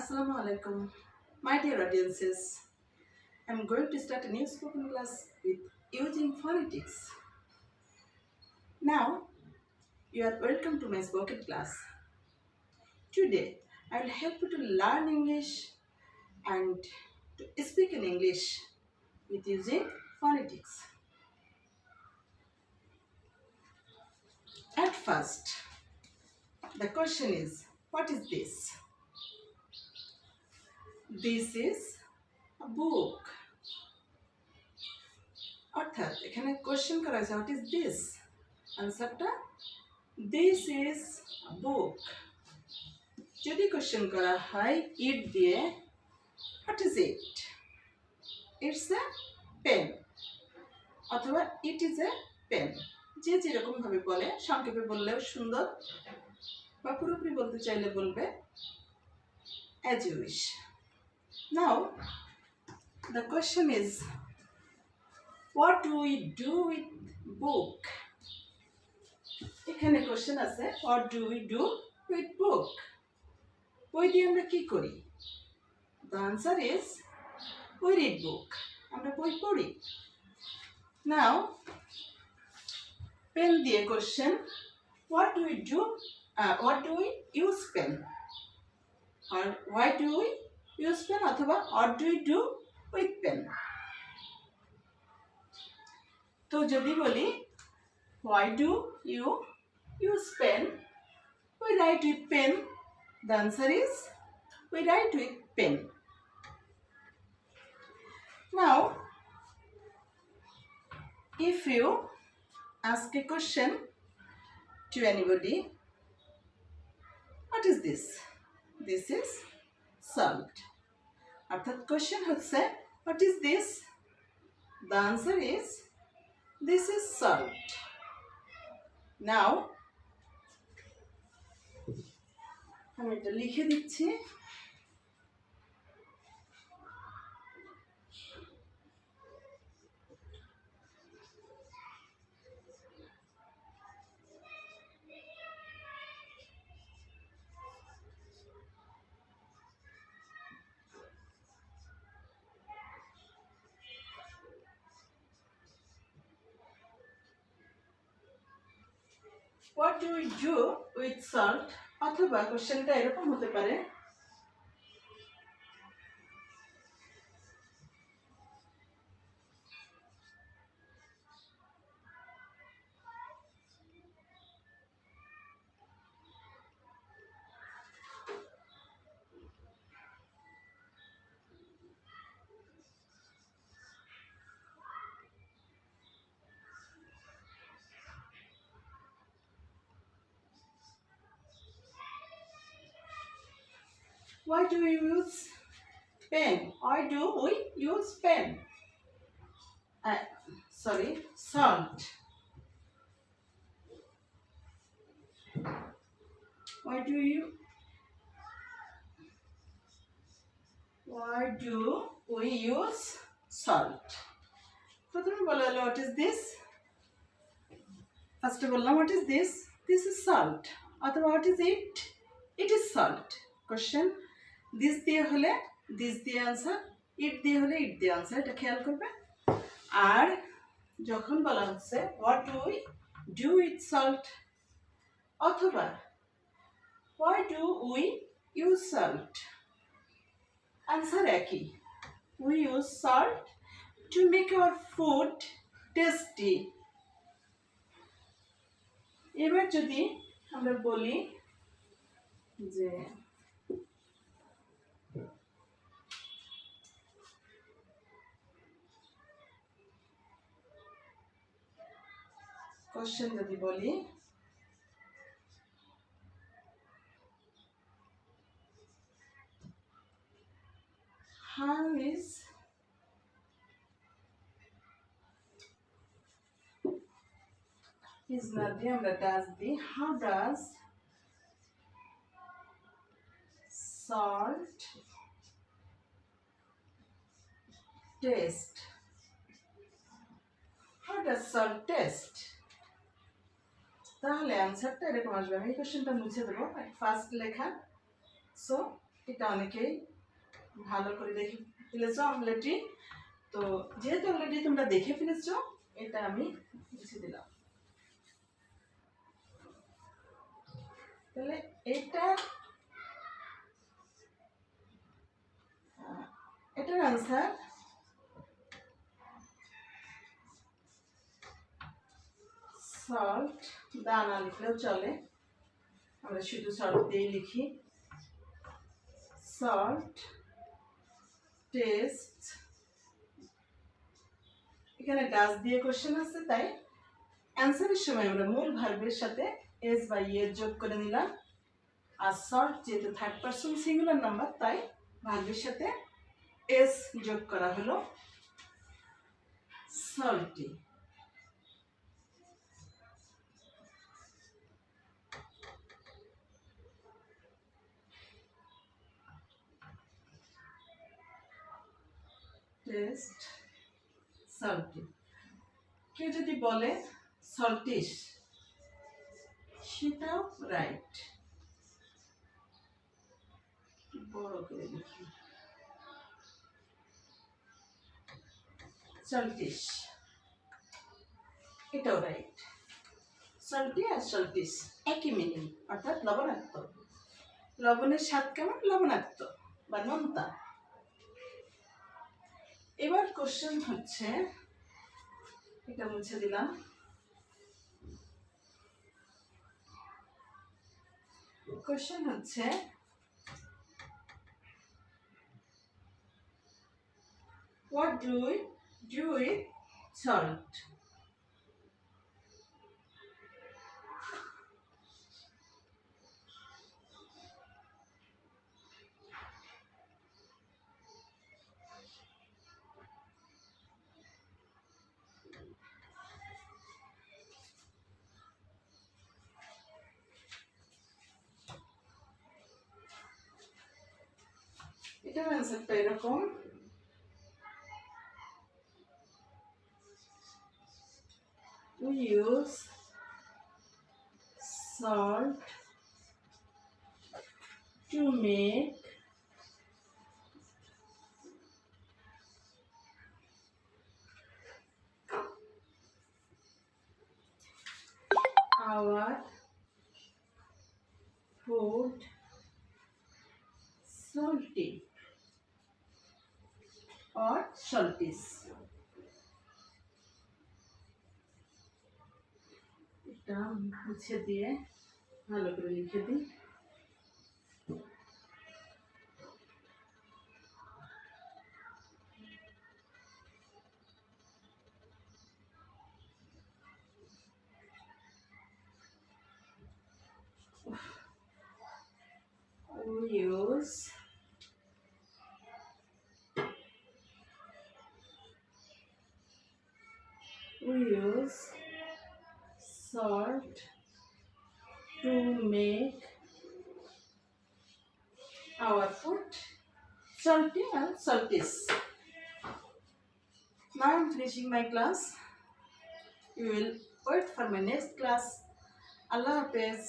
Assalamu alaikum, my dear audiences. I'm going to start a new spoken class with using phonetics. Now, you are welcome to my spoken class. Today, I will help you to learn English and to speak in English with using phonetics. At first, the question is, what is this? This is a book. অর্থাৎ এখানে question করা হয়েছে what is this, আনসারটা this is book. যদি question করা হয় it দিয়ে, what is it? It's a pen অথবা ইট ইজ এ পেন। যে যেরকমভাবে বলে, সংক্ষেপে বললেও সুন্দর বা পুরোপুরি বলতে চাইলে বলবে as you wish. Now the question is what do we do with book? এখানে কোশ্চেন আছে what do we do with book? বই দিয়ে আমরা কি করি? The answer is we read book. আমরা বই পড়ি। Now পেন দিয়ে question what do we do? What do we use pen? Or why do we use pen? অথবা what do we do with pen? তো যদি বলি why do you use pen? We write with pen. The answer is we write with pen. Now, if you ask a question to anybody, what is this? This is salt. অর্থাৎ question হচ্ছে what is this? The answer is this is salt. Now, আমি এটা লিখে দিচ্ছি। What do we do with salt? অথবা কোশ্চেনটা এরকম হতে পারে why do we use pen? Why do we use pen? Salt. Why do we use salt? প্রথমে বলা হলো what is this? ফার্স্টে বললাম what is this? This is salt. অথবা what is it? It is salt. Question this দিয়ে হলে this দিয়ে answer, it দিয়ে হলে it দিয়ে আনসার, এটা খেয়াল করবে। আর যখন বলা হচ্ছে what do we do with salt অথবা why do we use salt, answer একই। we use salt to make our food tasty. এবার যদি আমরা বলি যে কোশ্চেন যদি বলি how is না দিয়ে আমরা ডাজ দিই, how does salt taste? How does salt taste? তাহলে অ্যান্সারটা এরকম আসবে। আমি এই কোশ্চেনটা মুছে দেবো, ফার্স্ট লেখা। সো এটা অনেকেই ভালো করে দেখে ফেলেছো অলরেডি। তো যেহেতু অলরেডি তোমরা দেখে ফেলেছো, এটা আমি মুছে দিলাম। তাহলে এটার আনসার সল্ট, দানা লিখলেও চলে, আমরা শুধু সল্ট দিয়ে লিখি। সল্ট, টেস্ট, এখানে ডাজ দিয়ে কোশ্চেন আছে, তাই অ্যান্সারের সময় আমরা মূল ভার্বের সাথে এস বা ইয়ের যোগ করে নিলাম। আর সল্ট যেহেতু থার্ড পারসন সিঙ্গুলার নাম্বার, তাই ভার্বের সাথে এস যোগ করা হলো, সল্টি। Test, salty. কেউ যদি বলে সল্টিশ, সেটাও রাইট। বড় করে লিখি, সল্টিশ, এটাও রাইট। সল্টি আর সল্টিশ একই মিনিং, অর্থাৎ লবণাক্ত। লবণের স্বাদ কেমন? লবণাক্ত বা নোনতা। এবার কোশ্চেন হচ্ছে, এটা মুছে দিলাম। কোশ্চেন হচ্ছে, what do we do with salt? এটার অ্যান্সারটা এরকম, we use salt to make our food salty or saltish. এটা মুছে দিয়ে ভালো করে লিখে দিই। We use salt to make our food salty and saltish. Now I'm finishing my class. You will wait for my next class. Allah Hafiz.